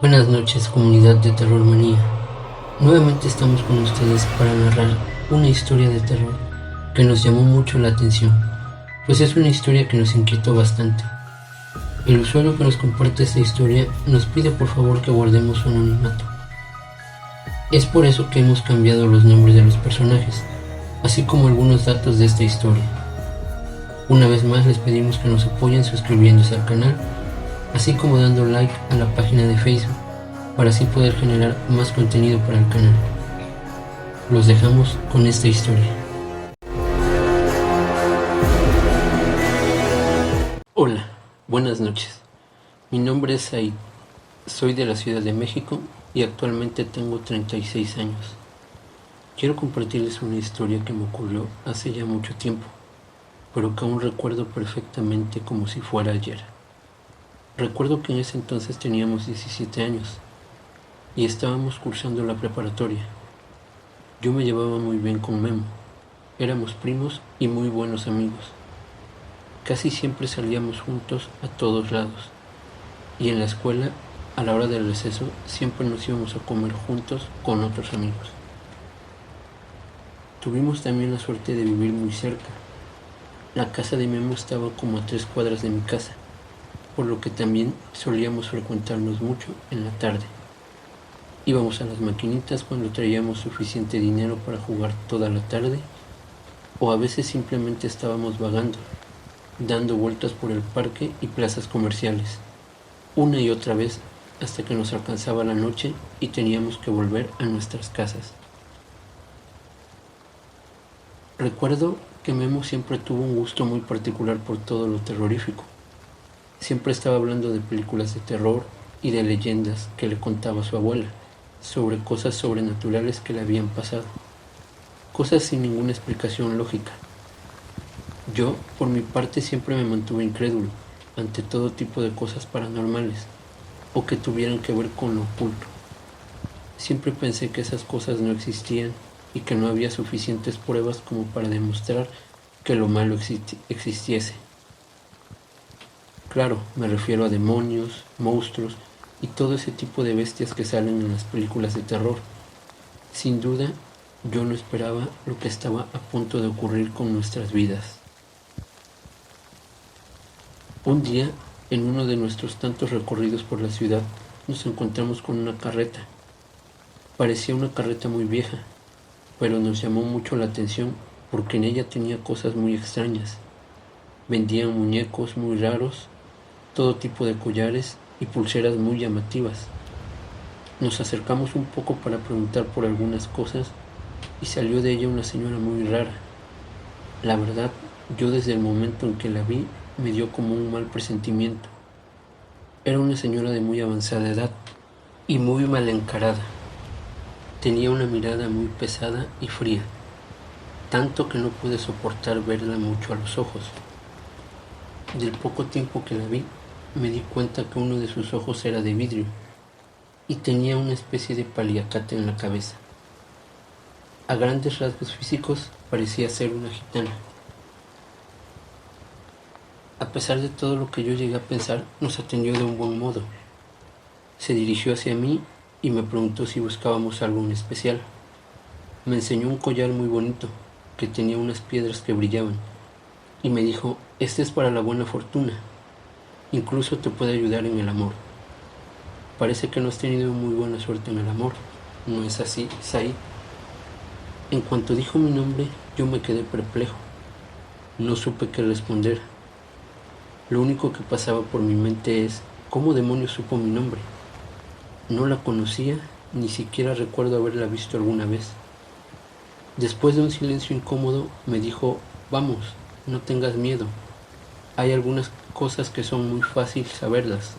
Buenas noches, comunidad de Terror Manía. Nuevamente estamos con ustedes para narrar una historia de terror que nos llamó mucho la atención, pues es una historia que nos inquietó bastante. El usuario que nos comparte esta historia nos pide por favor que guardemos su anonimato. Es por eso que hemos cambiado los nombres de los personajes, así como algunos datos de esta historia. Una vez más les pedimos que nos apoyen suscribiéndose al canal, así como dando like a la página de Facebook, para así poder generar más contenido para el canal. Los dejamos con esta historia. Hola, buenas noches. Mi nombre es Said. Soy de la Ciudad de México y actualmente tengo 36 años. Quiero compartirles una historia que me ocurrió hace ya mucho tiempo, pero que aún recuerdo perfectamente como si fuera ayer. Recuerdo que en ese entonces teníamos 17 años y estábamos cursando la preparatoria. Yo me llevaba muy bien con Memo, éramos primos y muy buenos amigos. Casi siempre salíamos juntos a todos lados, y en la escuela, a la hora del receso, siempre nos íbamos a comer juntos con otros amigos. Tuvimos también la suerte de vivir muy cerca. La casa de Memo estaba como a 3 cuadras de mi casa, por lo que también solíamos frecuentarnos mucho en la tarde. Íbamos a las maquinitas cuando traíamos suficiente dinero para jugar toda la tarde, o a veces simplemente estábamos vagando, dando vueltas por el parque y plazas comerciales, una y otra vez hasta que nos alcanzaba la noche y teníamos que volver a nuestras casas. Recuerdo que Memo siempre tuvo un gusto muy particular por todo lo terrorífico. Siempre estaba hablando de películas de terror y de leyendas que le contaba su abuela, sobre cosas sobrenaturales que le habían pasado, cosas sin ninguna explicación lógica. Yo, por mi parte, siempre me mantuve incrédulo ante todo tipo de cosas paranormales o que tuvieran que ver con lo oculto. Siempre pensé que esas cosas no existían y que no había suficientes pruebas como para demostrar que lo malo existiese. Claro, me refiero a demonios, monstruos y todo ese tipo de bestias que salen en las películas de terror. Sin duda, yo no esperaba lo que estaba a punto de ocurrir con nuestras vidas. Un día, en uno de nuestros tantos recorridos por la ciudad, nos encontramos con una carreta. Parecía una carreta muy vieja, pero nos llamó mucho la atención porque en ella tenía cosas muy extrañas. Vendían muñecos muy raros, todo tipo de collares y pulseras muy llamativas. Nos acercamos un poco para preguntar por algunas cosas y salió de ella una señora muy rara. La verdad, yo desde el momento en que la vi me dio como un mal presentimiento. Era una señora de muy avanzada edad y muy mal encarada. Tenía una mirada muy pesada y fría, tanto que no pude soportar verla mucho a los ojos. Del poco tiempo que la vi, me di cuenta que uno de sus ojos era de vidrio y tenía una especie de paliacate en la cabeza. A grandes rasgos físicos parecía ser una gitana. A pesar de todo lo que yo llegué a pensar, nos atendió de un buen modo. Se dirigió hacia mí y me preguntó si buscábamos algo en especial. Me enseñó un collar muy bonito que tenía unas piedras que brillaban y me dijo: este es para la buena fortuna, incluso te puede ayudar en el amor. Parece que no has tenido muy buena suerte en el amor, ¿no es así, Said? En cuanto dijo mi nombre, yo me quedé perplejo. No supe qué responder. Lo único que pasaba por mi mente es: ¿cómo demonios supo mi nombre? No la conocía, ni siquiera recuerdo haberla visto alguna vez. Después de un silencio incómodo, me dijo: vamos, no tengas miedo. Hay algunas cosas que son muy fáciles saberlas.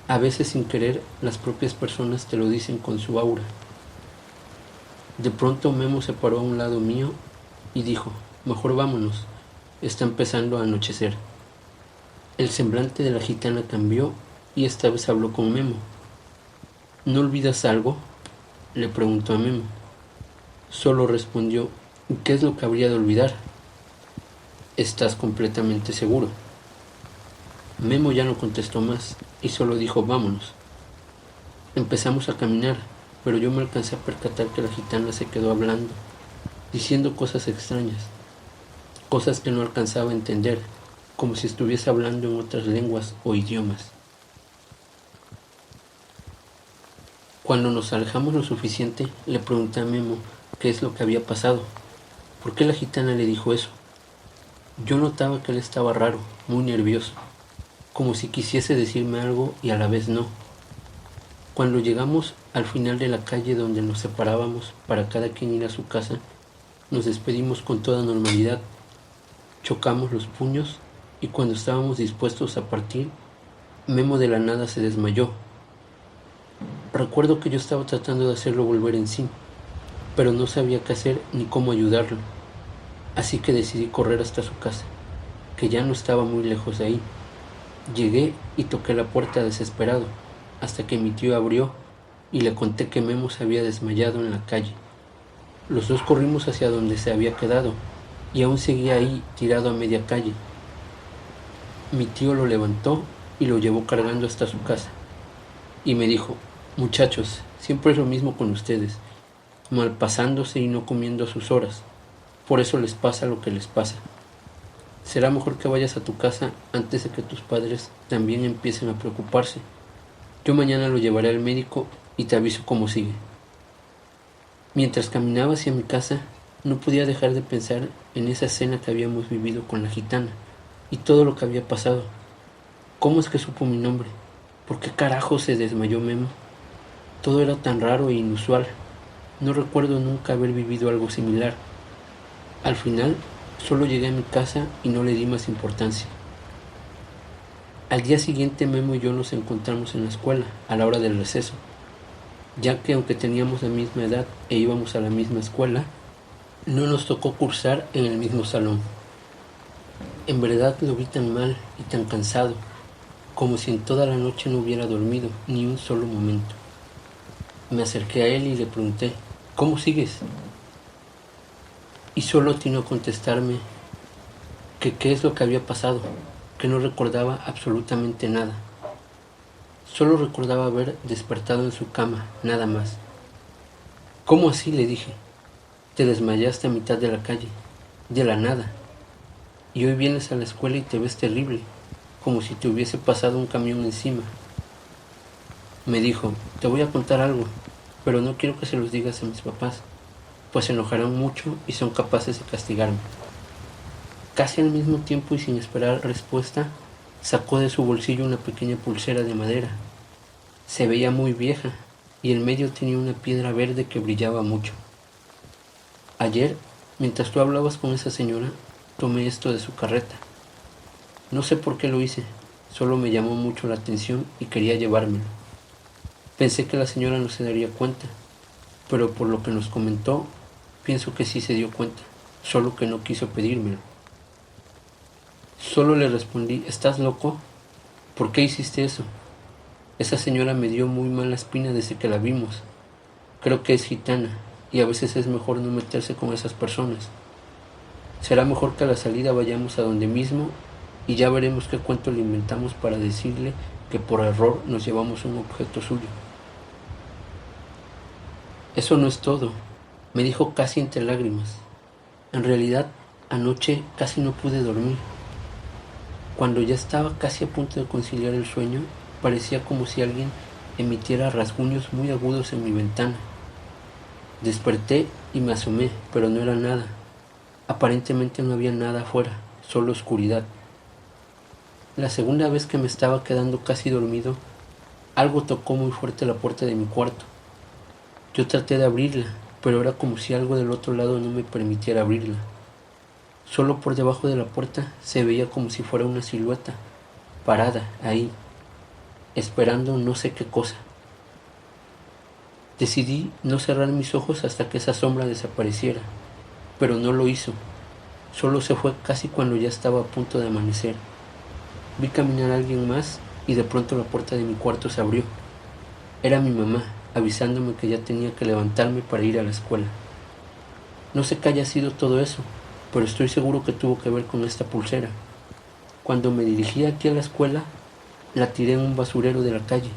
A veces sin querer, las propias personas te lo dicen con su aura. De pronto Memo se paró a un lado mío y dijo: mejor vámonos, está empezando a anochecer. El semblante de la gitana cambió y esta vez habló con Memo. ¿No olvidas algo?, le preguntó a Memo. Solo respondió: ¿qué es lo que habría de olvidar? ¿Estás completamente seguro? Memo ya no contestó más y solo dijo: vámonos. Empezamos a caminar, pero yo me alcancé a percatar que la gitana se quedó hablando, diciendo cosas extrañas, cosas que no alcanzaba a entender, como si estuviese hablando en otras lenguas o idiomas. Cuando nos alejamos lo suficiente, le pregunté a Memo qué es lo que había pasado, por qué la gitana le dijo eso. Yo notaba que él estaba raro, muy nervioso, como si quisiese decirme algo y a la vez no. Cuando llegamos al final de la calle donde nos separábamos para cada quien ir a su casa, nos despedimos con toda normalidad, chocamos los puños y cuando estábamos dispuestos a partir, Memo de la nada se desmayó. Recuerdo que yo estaba tratando de hacerlo volver en sí, pero no sabía qué hacer ni cómo ayudarlo, así que decidí correr hasta su casa, que ya no estaba muy lejos de ahí. Llegué y toqué la puerta desesperado, hasta que mi tío abrió y le conté que Memo se había desmayado en la calle. Los dos corrimos hacia donde se había quedado, y aún seguía ahí tirado a media calle. Mi tío lo levantó y lo llevó cargando hasta su casa, y me dijo: muchachos, siempre es lo mismo con ustedes, malpasándose y no comiendo a sus horas, por eso les pasa lo que les pasa. Será mejor que vayas a tu casa antes de que tus padres también empiecen a preocuparse. Yo mañana lo llevaré al médico y te aviso cómo sigue. Mientras caminaba hacia mi casa, no podía dejar de pensar en esa escena que habíamos vivido con la gitana y todo lo que había pasado. ¿Cómo es que supo mi nombre? ¿Por qué carajo se desmayó Memo? Todo era tan raro e inusual. No recuerdo nunca haber vivido algo similar. Al final, solo llegué a mi casa y no le di más importancia. Al día siguiente, Memo y yo nos encontramos en la escuela, a la hora del receso, ya que aunque teníamos la misma edad e íbamos a la misma escuela, no nos tocó cursar en el mismo salón. En verdad lo vi tan mal y tan cansado, como si en toda la noche no hubiera dormido ni un solo momento. Me acerqué a él y le pregunté: ¿cómo sigues? Y solo atinó a contestarme que qué es lo que había pasado, que no recordaba absolutamente nada. Solo recordaba haber despertado en su cama, nada más. ¿Cómo así?, le dije. Te desmayaste a mitad de la calle, de la nada, y hoy vienes a la escuela y te ves terrible, como si te hubiese pasado un camión encima. Me dijo: te voy a contar algo, pero no quiero que se los digas a mis papás, pues se enojarán mucho y son capaces de castigarme. Casi al mismo tiempo y sin esperar respuesta, sacó de su bolsillo una pequeña pulsera de madera. Se veía muy vieja y en medio tenía una piedra verde que brillaba mucho. Ayer, mientras tú hablabas con esa señora, tomé esto de su carreta. No sé por qué lo hice, solo me llamó mucho la atención y quería llevármelo. Pensé que la señora no se daría cuenta, pero por lo que nos comentó, pienso que sí se dio cuenta, solo que no quiso pedírmelo. Solo le respondí: ¿estás loco? ¿Por qué hiciste eso? Esa señora me dio muy mala espina desde que la vimos. Creo que es gitana y a veces es mejor no meterse con esas personas. Será mejor que a la salida vayamos a donde mismo y ya veremos qué cuento le inventamos para decirle que por error nos llevamos un objeto suyo. Eso no es todo, me dijo casi entre lágrimas. En realidad, anoche casi no pude dormir. Cuando ya estaba casi a punto de conciliar el sueño, parecía como si alguien emitiera rasguños muy agudos en mi ventana. Desperté y me asomé, pero no era nada. Aparentemente no había nada afuera, solo oscuridad. La segunda vez que me estaba quedando casi dormido, algo tocó muy fuerte la puerta de mi cuarto. Yo traté de abrirla, pero era como si algo del otro lado no me permitiera abrirla. Solo por debajo de la puerta se veía como si fuera una silueta, parada ahí, esperando no sé qué cosa. Decidí no cerrar mis ojos hasta que esa sombra desapareciera, pero no lo hizo. Solo se fue casi cuando ya estaba a punto de amanecer. Vi caminar a alguien más y de pronto la puerta de mi cuarto se abrió. Era mi mamá, avisándome que ya tenía que levantarme para ir a la escuela. No sé qué haya sido todo eso, pero estoy seguro que tuvo que ver con esta pulsera. Cuando me dirigí aquí a la escuela, la tiré en un basurero de la calle,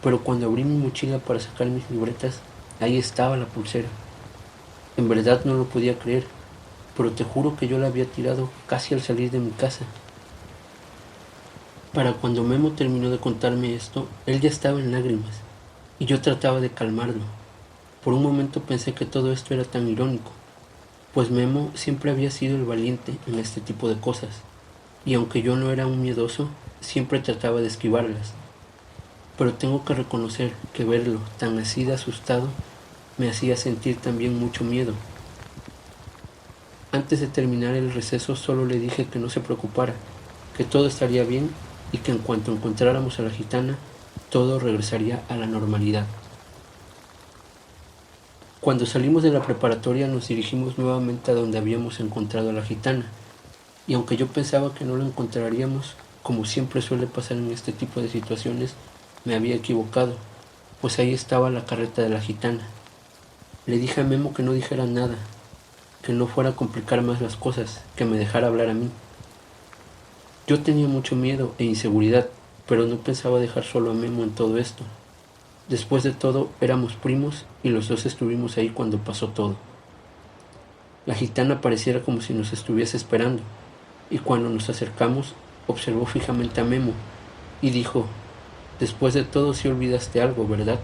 pero cuando abrí mi mochila para sacar mis libretas, ahí estaba la pulsera. En verdad no lo podía creer, pero te juro que yo la había tirado casi al salir de mi casa. Para cuando Memo terminó de contarme esto, él ya estaba en lágrimas, y yo trataba de calmarlo. Por un momento pensé que todo esto era tan irónico, pues Memo siempre había sido el valiente en este tipo de cosas, y aunque yo no era un miedoso, siempre trataba de esquivarlas. Pero tengo que reconocer que verlo tan así de asustado me hacía sentir también mucho miedo. Antes de terminar el receso solo le dije que no se preocupara, que todo estaría bien y que en cuanto encontráramos a la gitana, todo regresaría a la normalidad. Cuando salimos de la preparatoria nos dirigimos nuevamente a donde habíamos encontrado a la gitana, y aunque yo pensaba que no la encontraríamos, como siempre suele pasar en este tipo de situaciones, me había equivocado, pues ahí estaba la carreta de la gitana. Le dije a Memo que no dijera nada, que no fuera a complicar más las cosas, que me dejara hablar a mí. Yo tenía mucho miedo e inseguridad, pero no pensaba dejar solo a Memo en todo esto. Después de todo, éramos primos y los dos estuvimos ahí cuando pasó todo. La gitana pareciera como si nos estuviese esperando, y cuando nos acercamos, observó fijamente a Memo y dijo: «Después de todo, sí olvidaste algo, ¿verdad?».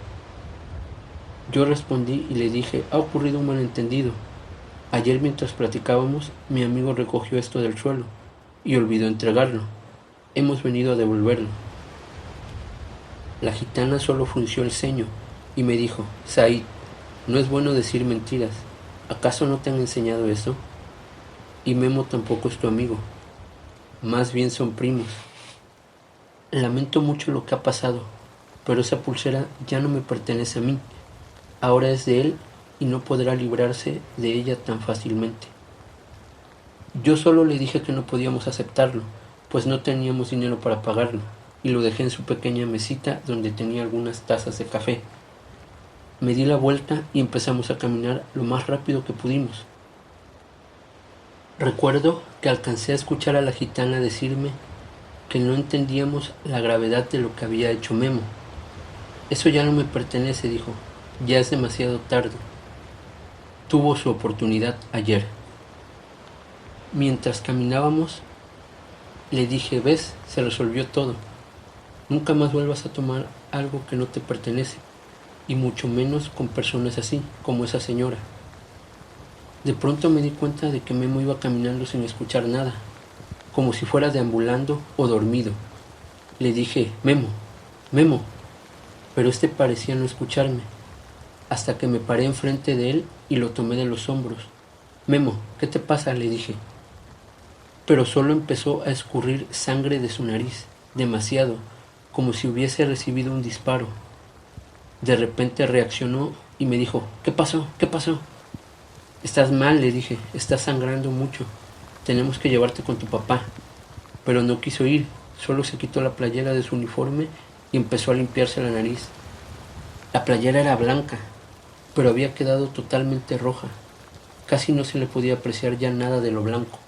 Yo respondí y le dije: «Ha ocurrido un malentendido. Ayer mientras platicábamos, mi amigo recogió esto del suelo y olvidó entregarlo. Hemos venido a devolverlo». La gitana solo frunció el ceño y me dijo: «Said, no es bueno decir mentiras. ¿Acaso no te han enseñado eso? Y Memo tampoco es tu amigo. Más bien son primos. Lamento mucho lo que ha pasado, pero esa pulsera ya no me pertenece a mí. Ahora es de él y no podrá librarse de ella tan fácilmente». Yo solo le dije que no podíamos aceptarlo, pues no teníamos dinero para pagarlo, y lo dejé en su pequeña mesita donde tenía algunas tazas de café. Me di la vuelta y empezamos a caminar lo más rápido que pudimos. Recuerdo que alcancé a escuchar a la gitana decirme que no entendíamos la gravedad de lo que había hecho Memo. «Eso ya no me pertenece», dijo. «Ya es demasiado tarde. Tuvo su oportunidad ayer». Mientras caminábamos, le dije: «¿Ves? Se resolvió todo. Nunca más vuelvas a tomar algo que no te pertenece, y mucho menos con personas así, como esa señora». De pronto me di cuenta de que Memo iba caminando sin escuchar nada, como si fuera deambulando o dormido. Le dije: «Memo, Memo», pero este parecía no escucharme, hasta que me paré enfrente de él y lo tomé de los hombros. «Memo, ¿qué te pasa?», le dije. Pero solo empezó a escurrir sangre de su nariz, demasiado, como si hubiese recibido un disparo. De repente reaccionó y me dijo: «¿Qué pasó? ¿Qué pasó?». «Estás mal», le dije, «estás sangrando mucho. Tenemos que llevarte con tu papá». Pero no quiso ir, solo se quitó la playera de su uniforme y empezó a limpiarse la nariz. La playera era blanca, pero había quedado totalmente roja. Casi no se le podía apreciar ya nada de lo blanco.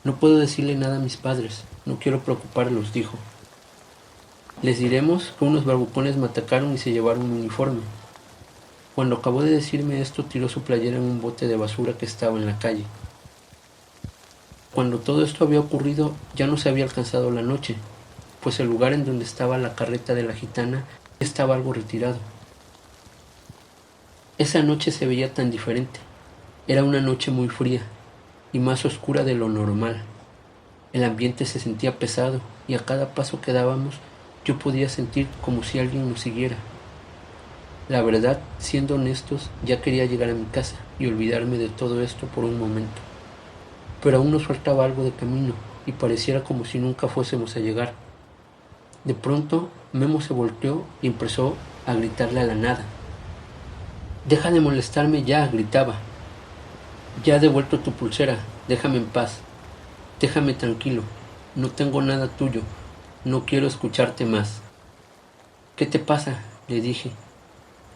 «No puedo decirle nada a mis padres, no quiero preocuparlos», dijo. «Les diremos que unos barbucones me atacaron y se llevaron mi uniforme». Cuando acabó de decirme esto, tiró su playera en un bote de basura que estaba en la calle. Cuando todo esto había ocurrido, ya no se había alcanzado la noche, pues el lugar en donde estaba la carreta de la gitana estaba algo retirado. Esa noche se veía tan diferente. Era una noche muy fría y más oscura de lo normal. El ambiente se sentía pesado y a cada paso que dábamos yo podía sentir como si alguien nos siguiera. La verdad, siendo honestos, ya quería llegar a mi casa y olvidarme de todo esto por un momento. Pero aún nos faltaba algo de camino y pareciera como si nunca fuésemos a llegar. De pronto, Memo se volteó y empezó a gritarle a la nada. «Deja de molestarme ya», gritaba. «Ya he devuelto tu pulsera, déjame en paz. Déjame tranquilo, no tengo nada tuyo, no quiero escucharte más». ¿Qué te pasa?, le dije.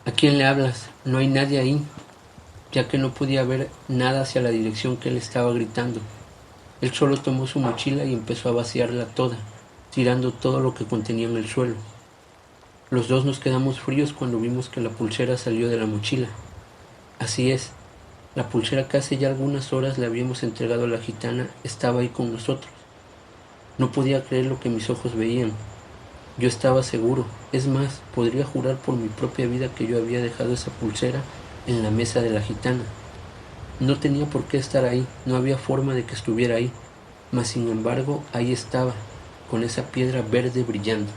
¿A quién le hablas? No hay nadie ahí, ya que no podía ver nada hacia la dirección que él estaba gritando. Él solo tomó su mochila y empezó a vaciarla toda, tirando todo lo que contenía en el suelo. Los dos nos quedamos fríos cuando vimos que la pulsera salió de la mochila. Así es, la pulsera que hace ya algunas horas le habíamos entregado a la gitana estaba ahí con nosotros. No podía creer lo que mis ojos veían. Yo estaba seguro, es más, podría jurar por mi propia vida que yo había dejado esa pulsera en la mesa de la gitana. No tenía por qué estar ahí, no había forma de que estuviera ahí, mas sin embargo ahí estaba, con esa piedra verde brillando.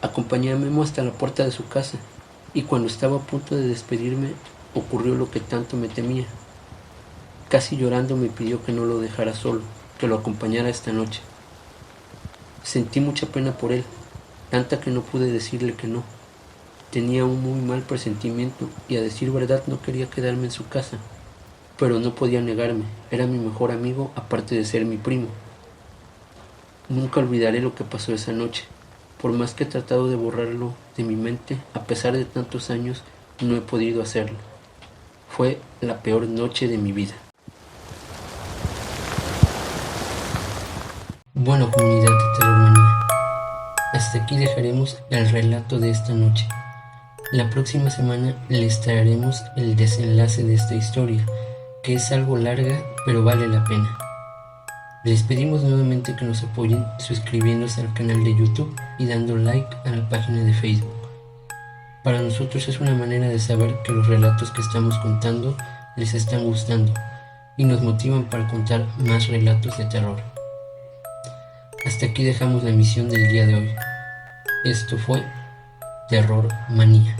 Acompañé a Memo hasta la puerta de su casa, y cuando estaba a punto de despedirme, ocurrió lo que tanto me temía. Casi llorando me pidió que no lo dejara solo, que lo acompañara esta noche. Sentí mucha pena por él, tanta que no pude decirle que no. Tenía un muy mal presentimiento y a decir verdad no quería quedarme en su casa, pero no podía negarme, era mi mejor amigo aparte de ser mi primo. Nunca olvidaré lo que pasó esa noche. Por más que he tratado de borrarlo de mi mente, a pesar de tantos años, no he podido hacerlo. Fue la peor noche de mi vida. Bueno, comunidad de Terrormanía, hasta aquí dejaremos el relato de esta noche. La próxima semana les traeremos el desenlace de esta historia, que es algo larga, pero vale la pena. Les pedimos nuevamente que nos apoyen suscribiéndose al canal de YouTube y dando like a la página de Facebook. Para nosotros es una manera de saber que los relatos que estamos contando les están gustando y nos motivan para contar más relatos de terror. Hasta aquí dejamos la emisión del día de hoy. Esto fue Terror Manía.